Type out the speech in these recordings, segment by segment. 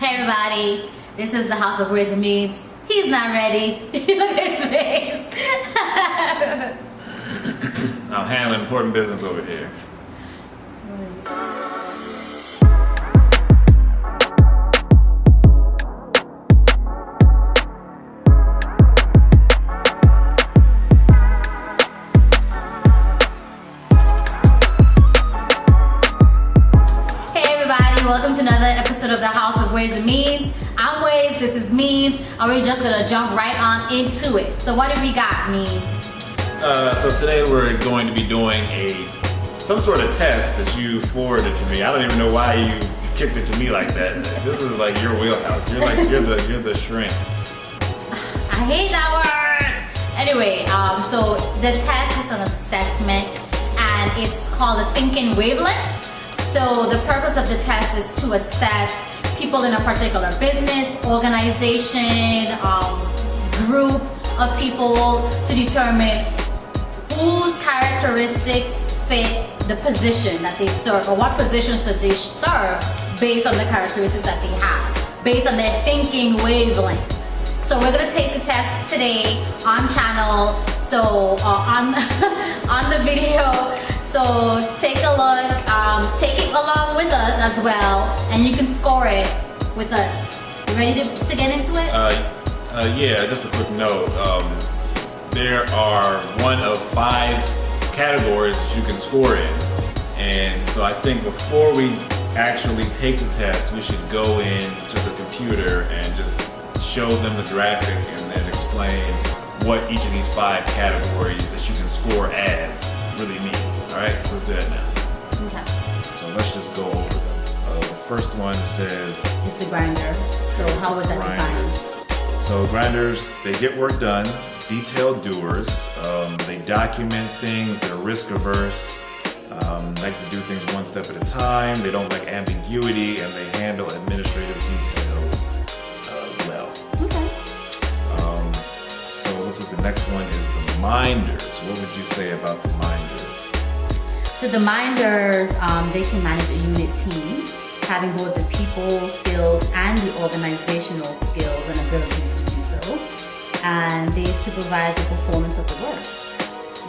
Hey everybody, this is the House of Words and Means. He's not ready. Look at his face. I'm handling important business over here. Welcome to another episode of the House of Ways and Means. I'm Ways, this is Means, and we're just gonna jump right on into it. So what have we got, Means? So today we're going to be doing some sort of test that you forwarded to me. I don't even know why you kicked it to me like that. This is like your wheelhouse. You're the shrink. I hate that word. Anyway, so the test is an assessment, and it's called a thinking wavelength. So the purpose of the test is to assess people in a particular business, organization, group of people to determine whose characteristics fit the position that they serve, or what positions should they serve based on the characteristics that they have, based on their thinking wavelength. So we're gonna take the test today on channel, so on the video. So take a look, take it along with us as well, and you can score it with us. You ready to get into it? Yeah, just a quick note. There are one of 5 categories that you can score in. And so I think before we actually take the test, we should go into the computer and just show them the graphic and then explain what each of these 5 categories that you can score as really means. All right, so let's do that now. Okay. So let's just go over them. The first one says it's a grinder. So how was that defined? So grinders, they get work done, detailed doers. They document things. They're risk averse. Like to do things one step at a time. They don't like ambiguity, and they handle administrative details well. Okay. So looks like the next one is the minders. What would you say about the minders? So the minders, they can manage a unit team, having both the people skills and the organizational skills and abilities to do so. And they supervise the performance of the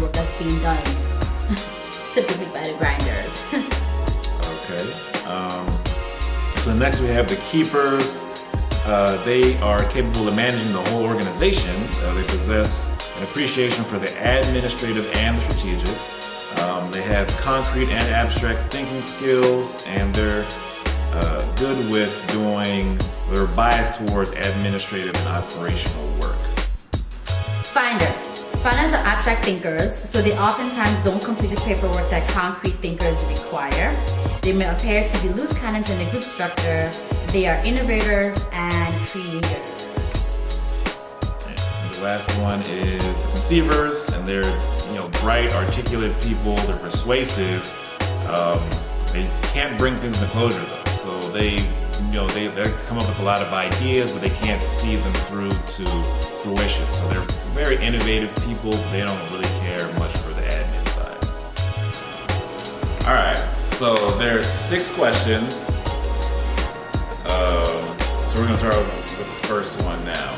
work that's being done, typically by the grinders. Okay. So next we have the keepers. They are capable of managing the whole organization. They possess an appreciation for the administrative and the strategic. They have concrete and abstract thinking skills, and they're good with they're biased towards administrative and operational work. Finders. Finders are abstract thinkers, so they oftentimes don't complete the paperwork that concrete thinkers require. They may appear to be loose cannons in the group structure. They are innovators and creators. And the last one is the conceivers, and they're bright, articulate people. They're persuasive. They can't bring things to closure though, so they come up with a lot of ideas, but they can't see them through to fruition. So they're very innovative people. They don't really care much for the admin side. All right, so there's 6 questions. So we're gonna start with the first one now.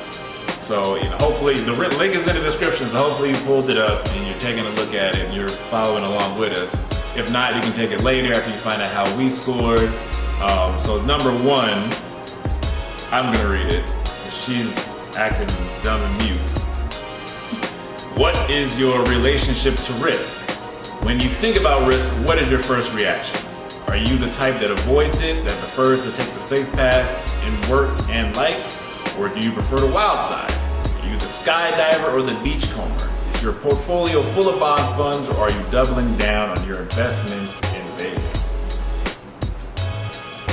So hopefully the link is in the description. So hopefully you pulled it up and you're taking a look at it and you're following along with us. If not, you can take it later after you find out how we scored. So number 1, I'm gonna read it. She's acting dumb and mute. What is your relationship to risk? When you think about risk, what is your first reaction? Are you the type that avoids it, that prefers to take the safe path in work and life? Or do you prefer the wild side? Are you the skydiver or the beachcomber? Is your portfolio full of bond funds, or are you doubling down on your investments in Vegas?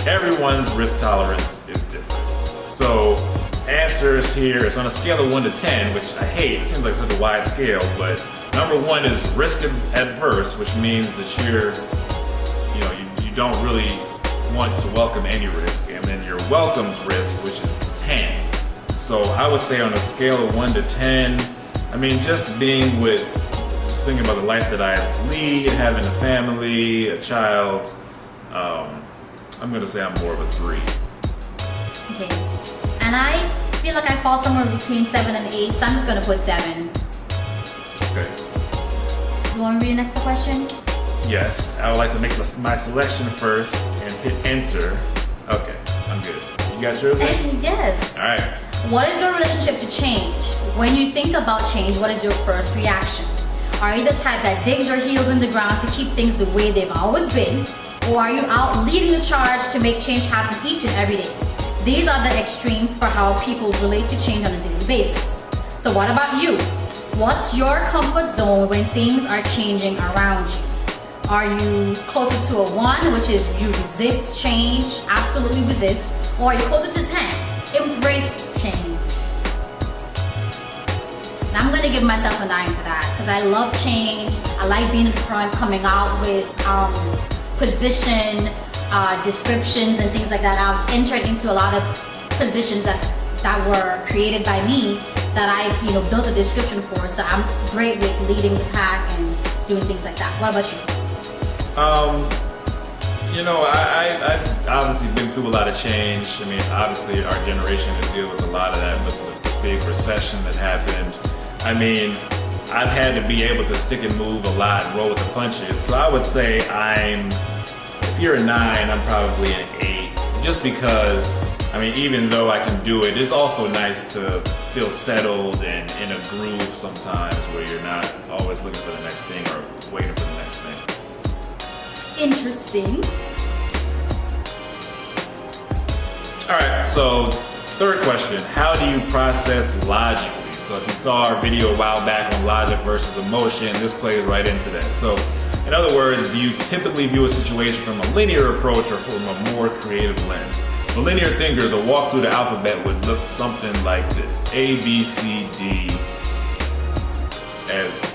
Everyone's risk tolerance is different. So answers here is on a scale of 1 to 10, which I hate. It seems like such a wide scale, but number 1 is risk adverse, which means that you don't really want to welcome any risk, and then your welcomes risk, which is 10. So I would say on a scale of 1 to 10, just thinking about the life that I lead, having a family, a child, I'm gonna say I'm more of a 3. Okay. And I feel like I fall somewhere between 7 and 8, so I'm just gonna put 7. Okay. You want to read the next question? Yes, I would like to make my selection first and hit enter. Okay, I'm good. You got yours? Yes. All right. What is your relationship to change? When you think about change, what is your first reaction? Are you the type that digs your heels in the ground to keep things the way they've always been? Or are you out leading the charge to make change happen each and every day? These are the extremes for how people relate to change on a daily basis. So what about you? What's your comfort zone when things are changing around you? Are you closer to a 1, which is you resist change, absolutely resist, or are you closer to 10, embrace change? And I'm gonna give myself a 9 for that because I love change. I like being in front, coming out with position, descriptions and things like that. I've entered into a lot of positions that were created by me that I built a description for. So I'm great with leading the pack and doing things like that. What about you? I've obviously been through a lot of change. I mean, obviously our generation has dealt with a lot of that with the big recession that happened. I mean, I've had to be able to stick and move a lot and roll with the punches. So I would say if you're a 9, I'm probably an 8. Just because, I mean, even though I can do it, it's also nice to feel settled and in a groove sometimes where you're not always looking for the next thing or waiting for the next thing. Interesting. All right, so third question, how do you process logically? So if you saw our video a while back on logic versus emotion, this plays right into that. So in other words, do you typically view a situation from a linear approach or from a more creative lens? For linear thinkers, a walk through the alphabet would look something like this. A, B, C, D, as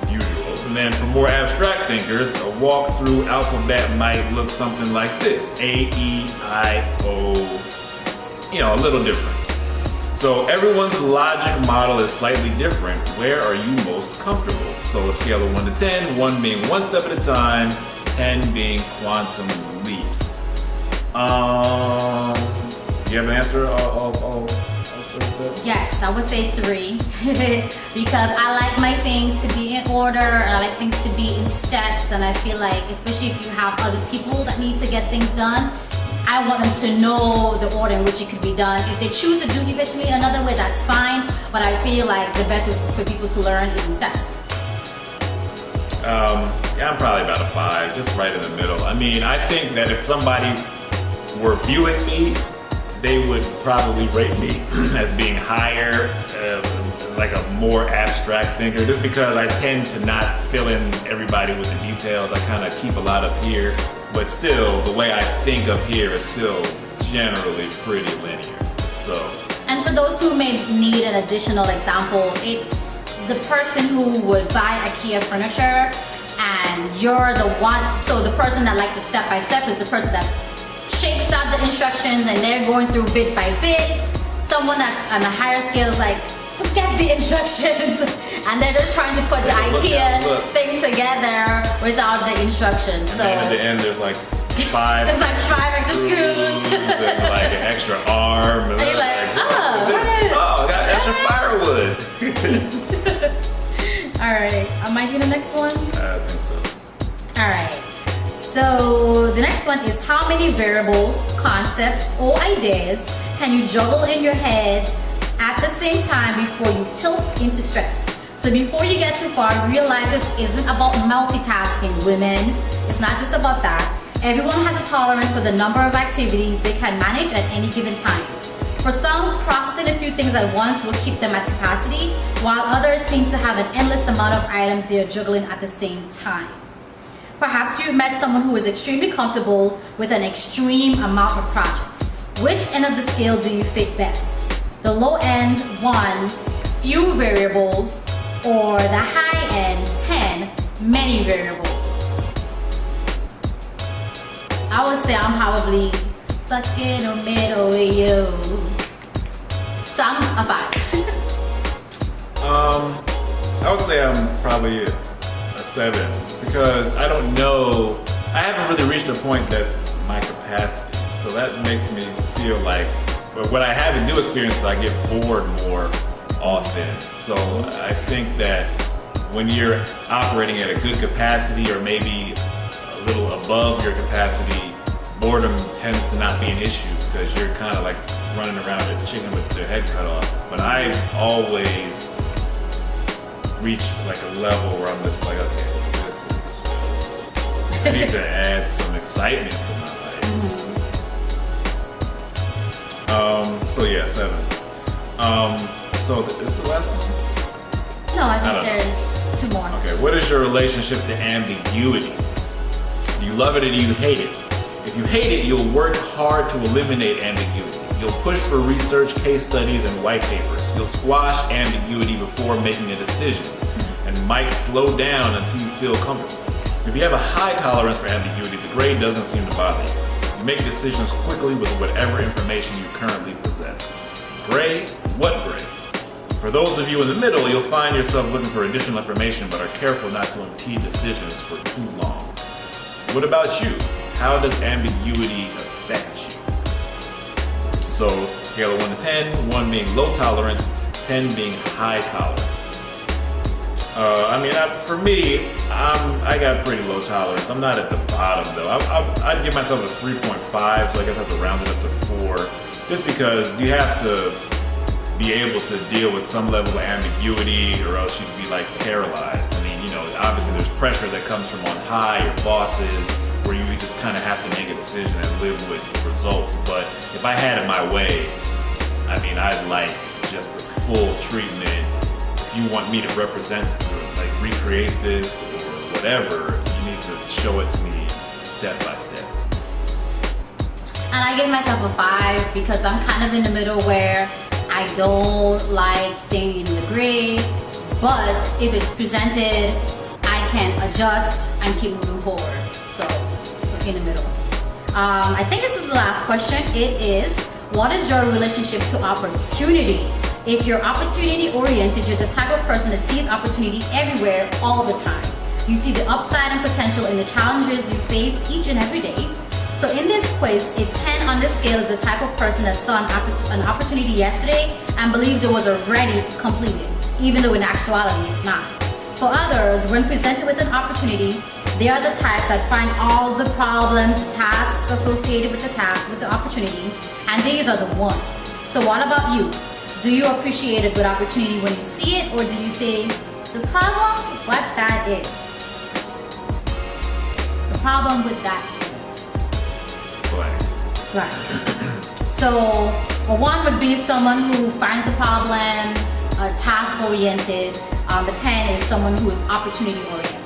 usual. And then for more abstract thinkers, a walk through alphabet might look something like this. A, E, I, O, a little different. So everyone's logic model is slightly different. Where are you most comfortable? So a scale of 1 to 10, 1 being one step at a time, 10 being quantum leaps. Do you have an answer? Yes, I would say 3 because I like my things to be in order and I like things to be in steps, and I feel like, especially if you have other people that need to get things done, I want them to know the order in which it could be done. If they choose to do eventually another way, that's fine, but I feel like the best way for people to learn is in steps. I'm probably about a 5, just right in the middle. I mean, I think that if somebody were viewing me, they would probably rate me as being higher, like a more abstract thinker, just because I tend to not fill in everybody with the details. I kind of keep a lot up here, but still, the way I think up here is still generally pretty linear. So. And for those who may need an additional example, it's the person who would buy IKEA furniture and you're the one, so the person that likes the step-by-step is the person that shakes out the instructions and they're going through bit by bit. Someone that's on a higher scale is like, look at the instructions, and they're just trying to put the IKEA thing together without the instructions. And so then at the end there's like 5 there's like 5 extra screws and like an extra arm. And you're like, oh, I got extra firewood. Alright, am I doing the next one? I think so. Alright, so the next one is how many variables, concepts, or ideas can you juggle in your head at the same time before you tilt into stress? So before you get too far, realize this isn't about multitasking, women. It's not just about that. Everyone has a tolerance for the number of activities they can manage at any given time. For some, processing a few things at once will keep them at capacity, while others seem to have an endless amount of items they are juggling at the same time. Perhaps you've met someone who is extremely comfortable with an extreme amount of projects. Which end of the scale do you fit best? The low end, 1, few variables, or the high end, 10, many variables? I would say I'm probably stuck in the middle with you. So I'm a 5. I would say I'm probably a 7 because I don't know, I haven't really reached a point that's my capacity. So that makes me feel like But what I haven't do experience is I get bored more often. So I think that when you're operating at a good capacity or maybe a little above your capacity, boredom tends to not be an issue because you're kind of like running around a chicken with their head cut off. But I always reach like a level where I'm just like, okay, this is just, I need to add some excitement to my life. So yeah, 7. So is the last one? No, I I don't think there's 2 more. Okay, what is your relationship to ambiguity? Do you love it or do you hate it? If you hate it, you'll work hard to eliminate ambiguity. You'll push for research, case studies, and white papers. You'll squash ambiguity before making a decision, and might slow down until you feel comfortable. If you have a high tolerance for ambiguity, the gray doesn't seem to bother you. You make decisions quickly with whatever information you currently possess. Gray? What gray? For those of you in the middle, you'll find yourself looking for additional information but are careful not to impede decisions for too long. What about you? How does ambiguity affect you? So, scale of 1 to 10, 1 being low tolerance, 10 being high tolerance. For me, I got pretty low tolerance. I'm not at the bottom though. I'd give myself a 3.5, so I guess I have to round it up to 4, just because you have to be able to deal with some level of ambiguity or else you'd be like paralyzed. I mean, obviously there's pressure that comes from on high, your bosses, where you just kind of have to make a decision and live with the results. But if I had it my way, I'd like just the full treatment. If you want me to represent, like recreate this or whatever, you need to show it to me step by step. And I give myself a 5 because I'm kind of in the middle where I don't like staying in the gray, but if it's presented, I can adjust and keep moving forward. So, in the middle. I think this is the last question. It is, what is your relationship to opportunity? If you're opportunity oriented, you're the type of person that sees opportunity everywhere all the time. You see the upside and potential in the challenges you face each and every day. So in this quiz, a 10 on the scale is the type of person that saw an opportunity yesterday and believes it was already completed, even though in actuality it's not. For others, when presented with an opportunity, they are the types that find all the problems, tasks associated with the task, with the opportunity, and these are the ones. So what about you? Do you appreciate a good opportunity when you see it, or do you say, the problem, what that is? The problem with that is. Right. So, a 1 would be someone who finds a problem, task-oriented. The 10 is someone who is opportunity-oriented.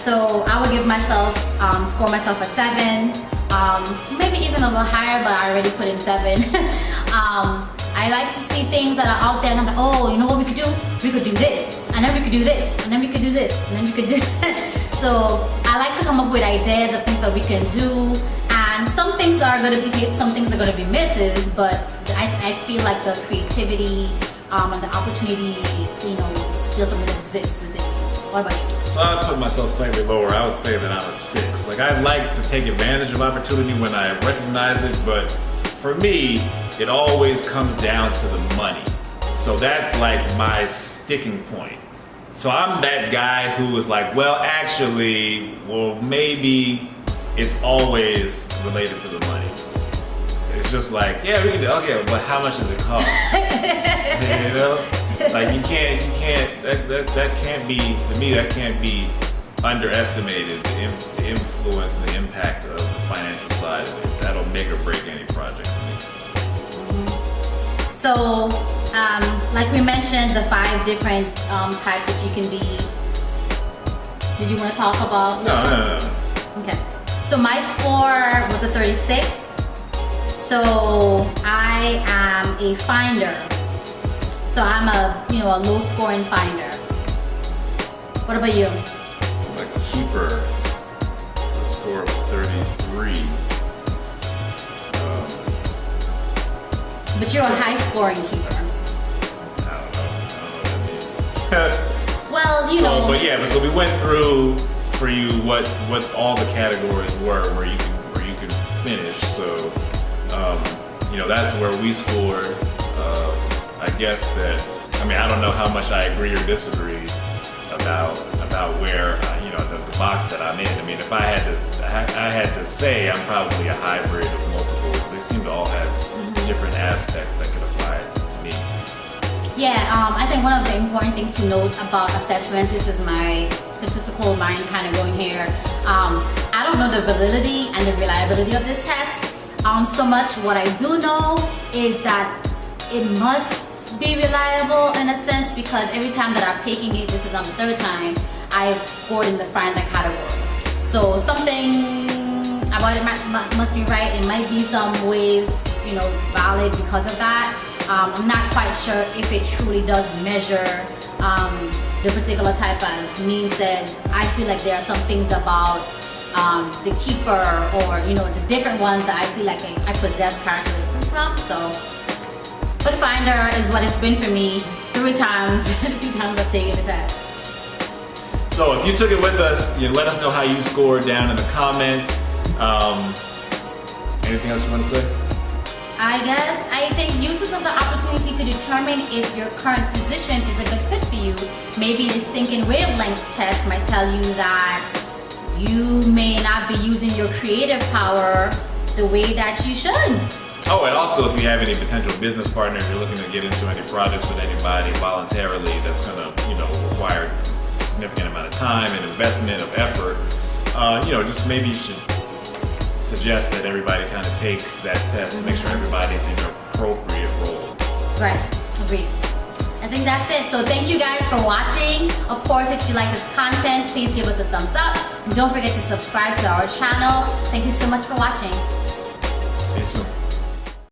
So, I would give myself, score myself a 7. Maybe even a little higher, but I already put in 7. I like to see things that are out there and I'm like, oh, you know what we could do? We could do this, and then we could do this, and then we could do this, and then we could do So I like to come up with ideas of things that we can do, and some things are going to be hits, some things are going to be misses, but I feel like the creativity and the opportunity, still something that exists within me. What about you? So I'd put myself slightly lower. I would say that I'm a 6. Like, I like to take advantage of opportunity when I recognize it, but for me, it always comes down to the money. So that's like my sticking point. So I'm that guy who is like, maybe it's always related to the money. It's just like, yeah, we can do, okay, but how much does it cost? Like that can't be, to me, that can't be underestimated, the influence and the impact of the financial side of it. That'll make or break any project to me. So, like we mentioned, the 5 different types that you can be. Did you want to talk about? No. Okay. So my score was a 36. So I am a finder. So I'm a low scoring finder. What about you? I'm like a keeper. The score was 33. But you're a high scoring keeper. I don't know what that means. Well, So we went through for you what all the categories were where you can finish. So that's where we scored. I guess that, I don't know how much I agree or disagree about where, the box that I'm in. If I had to say, I'm probably a hybrid of multiple. They seem to all have different aspects that could apply to me. Yeah, I think one of the important things to note about assessments, this is my statistical mind kind of going here. I don't know the validity and the reliability of this test so much. What I do know is that it must be reliable in a sense, because every time that I've taken it, this is on the third time, I've scored in the finder category. So something about it must be right. It might be some ways, valid because of that. I'm not quite sure if it truly does measure the particular type as Mean says. I feel like there are some things about the keeper or the different ones that I feel like I possess characteristics from. So, but Finder is what it's been for me 3 times, the 3 times I've taken the test. So if you took it with us, let us know how you scored down in the comments. Anything else you want to say? I think use this as an opportunity to determine if your current position is a good fit for you. Maybe this thinking wavelength test might tell you that you may not be using your creative power the way that you should. Oh, and also if you have any potential business partners, you're looking to get into any projects with anybody voluntarily, that's going to, require a significant amount of time and investment of effort. Just maybe you should suggest that everybody kind of takes that test to make sure everybody's in their appropriate role. Right, agreed. I think that's it. So thank you guys for watching. Of course, if you like this content, please give us a thumbs up. And don't forget to subscribe to our channel. Thank you so much for watching.